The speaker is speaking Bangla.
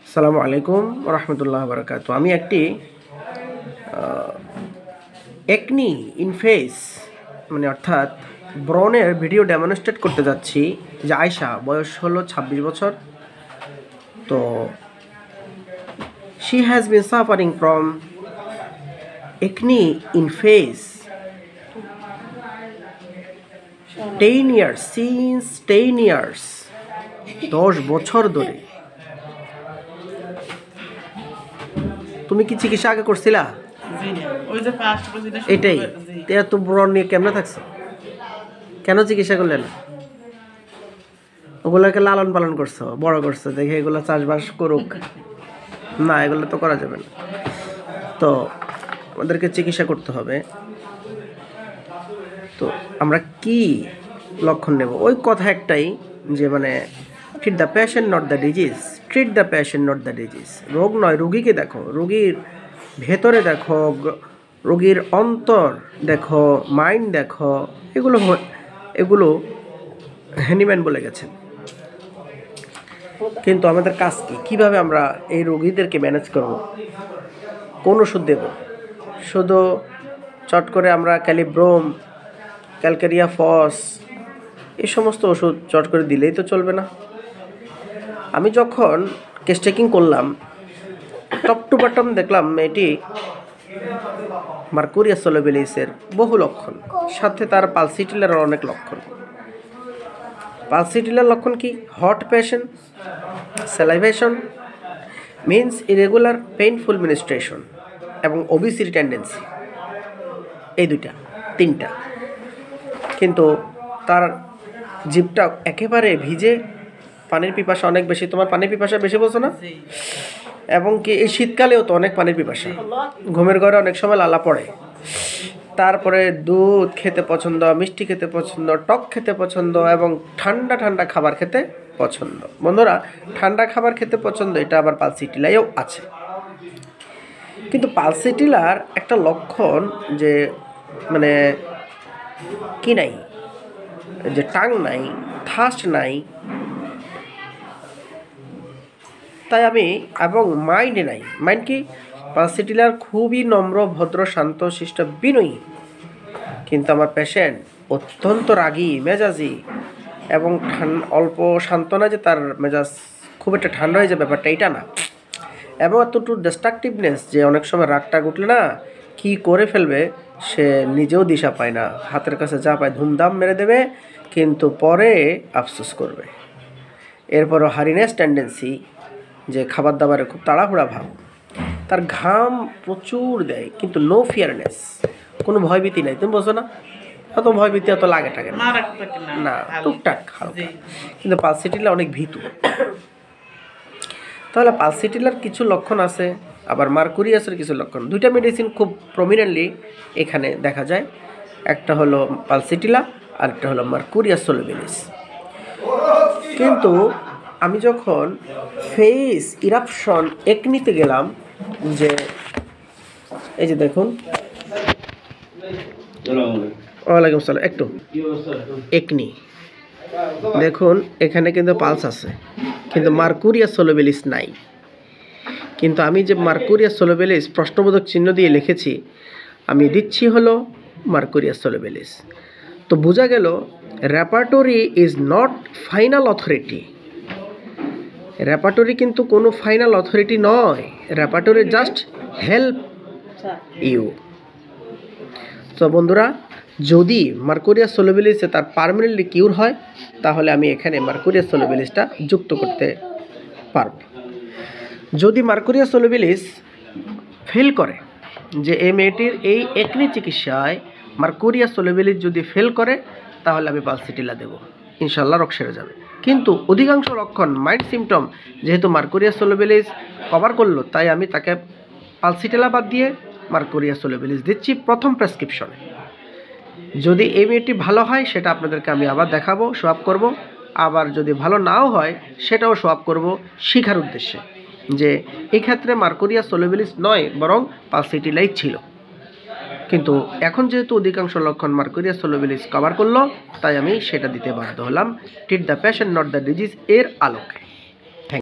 আসসালামু আলাইকুম রহমতুল্লাহ বারাকাতু। আমি একটি একনি ইনফেস মানে অর্থাৎ ব্রণের ভিডিও ডেমনস্ট্রেট করতে যাচ্ছি। যে আয়শা, বয়স হলো 26 বছর। তো she has been suffering from acne in face 10 years, since 10 years, 10 বছর ধরে। তুমি কি চিকিৎসা আগে করছিলা? এটাই এত ব্রণ নিয়ে কেমনে থাকছো? কেন চিকিৎসা করলে না? ওগুলোকে লালন পালন করছো, বড় করছো, দেখে এগুলো চাষবাস করুক না, এগুলো তো করা যাবে না। তো আমাদেরকে চিকিৎসা করতে হবে। তো আমরা কি লক্ষণ নেব? ওই কথা একটাই যে মানে treat the patient not the disease, treat the patient not the disease. রোগ নয়, রোগীকে দেখো, রোগীর ভেতরে দেখো, রোগীর অন্তর দেখো, মাইন্ড দেখো। এগুলো হ্যানিম্যান বলে গেছেন। কিন্তু আমাদের কাজ কি? কীভাবে আমরা এই রোগীদেরকে ম্যানেজ করব? কোন ওষুধ দেব? শুধু চট করে আমরা ক্যালিব্রোম, ক্যালকেরিয়া ফস এই সমস্ত ওষুধ চট করে দিলেই তো চলবে না। আমি যখন কেস চেকিং করলাম, টপ টু বটম দেখলাম এটি মার্কুরিয়াস সোলোবিলিসের বহু লক্ষণ, সাথে তার পালসিটিলার অনেক লক্ষণ। পালসিটিলার লক্ষণ কি? Hot passion, salivation, means irregular painful ministration এবং ওবিসিটি টেন্ডেন্সি। এই তিনটা। কিন্তু তার জিভটা একেবারে ভিজে, পানির পিপাসা অনেক বেশি। তোমার পানির পিপাসা বেশি বলছো না? এবং কি এই শীতকালেও তো অনেক পানির পিপাসা, ঘুমের ঘরে অনেক সময় লালা পড়ে। তারপরে দুধ খেতে পছন্দ, মিষ্টি খেতে পছন্দ, টক খেতে পছন্দ এবং ঠান্ডা ঠান্ডা খাবার খেতে পছন্দ। বন্ধুরা, ঠান্ডা খাবার খেতে পছন্দ, এটা আবার পালসিটিলায়ও আছে। কিন্তু পালসিটিলার একটা লক্ষণ যে মানে কি নাই, যে টাং নাই, থাস্ট নাই, তাই আমি এবং মাইন্ড নাই। মাইন্ড কি? পালসিটিলার খুবই নম্র, ভদ্র, শান্ত, শিষ্ট, বিনয়ী। কিন্তু আমার পেশেন্ট অত্যন্ত রাগী, মেজাজি এবং অল্প শান্ত না যে তার মেজাজ খুব একটা ঠান্ডা হয়ে যায়, ব্যাপারটা এটা না। এবং এতটুকু ডিস্ট্রাকটিভনেস যে অনেক সময় রাগটা উঠলে না কি করে ফেলবে সে নিজেও দিশা পায় না। হাতের কাছে যা পায় ধুমধাম মেরে দেবে, কিন্তু পরে আফসোস করবে। এরপরও হারিনেস টেন্ডেন্সি, যে খাবার দাবারে খুব তাড়াহুড়া ভাব। তার ঘাম প্রচুর দেয়, কিন্তু নো ফিয়ারনেস, কোনো ভয়ভীতি নাই। তুমি বোঝো না? অত ভয়ভীতি অত লাগে থাকে না, টুকটাক হালকা। কিন্তু পালসিটিলা অনেক ভীতু। তাহলে পালসিটিলার কিছু লক্ষণ আছে, আবার মার্কুরিয়াসের কিছু লক্ষণ। দুইটা মেডিসিন খুব প্রমিনেন্টলি এখানে দেখা যায়। একটা হলো পালসিটিলা, আর একটা হলো মার্কুরিয়াস সোলোবিলিস। কিন্তু আমি যখন ফেস ইরাপশন একনিতে গেলাম, যে এই যে দেখুন, ওয়ালাইকুম আসসালাম, একটু একনি দেখুন, এখানে কিন্তু পালস আছে, কিন্তু মার্কুরিয়াস সোলোবিলিস নাই। কিন্তু আমি যে মার্কুরিয়াস সোলোবিলিস প্রশ্নবোধক চিহ্ন দিয়ে লিখেছি, আমি দিচ্ছি হলো মার্কুরিয়াস সোলোবিলিস। তো বোঝা গেল repertory is not final authority. Repertory কিন্তু কোনো ফাইনাল অথরিটি নয়। Repertory just help you. তো বন্ধুরা, যদি মার্কুরিয়াস সোলোবিলিসে তার পার্মানেন্টলি কিউর হয়, তাহলে আমি এখানে মার্কুরিয়াস সোলোবিলিসটা যুক্ত করতে পারব। যদি মার্কুরিয়াস সোলোবিলিস ফেল করে, যে এই মেয়েটির এই একনি চিকিৎসায় মার্কুরিয়াস সোলোবিলিস যদি ফেল করে, তাহলে আমি পালসিটিলা দেব, ইনশাল্লাহ রোগ সেরে যাবে। কিন্তু অধিকাংশ লক্ষণ মাইল্ড সিমটম যেহেতু মার্কুরিয়াস সোলোবিলিস কভার করলো, তাই আমি তাকে পালসিটিলা বাদ দিয়ে মার্কুরিয়াস সোলোবিলিস দিচ্ছি প্রথম প্রেসক্রিপশনে। যদি এই মেয়েটি ভালো হয়, সেটা আপনাদেরকে আমি আবার দেখাবো, শো আপ করবো। আবার যদি ভালো নাও হয়, সেটাও শো আপ করবো শেখার উদ্দেশ্যে, যে এই ক্ষেত্রে মার্কুরিয়াস সোলোবিলিস নয়, বরং পালসিটিলাই ছিল। কিন্তু এখন যেহেতু অধিকাংশ লক্ষণ মার্কুরিয়াস সোলোবিলিস কভার করলো, তাই আমি সেটা দিতে বাধ্য হলাম, treat the patient not the disease এর আলোকে।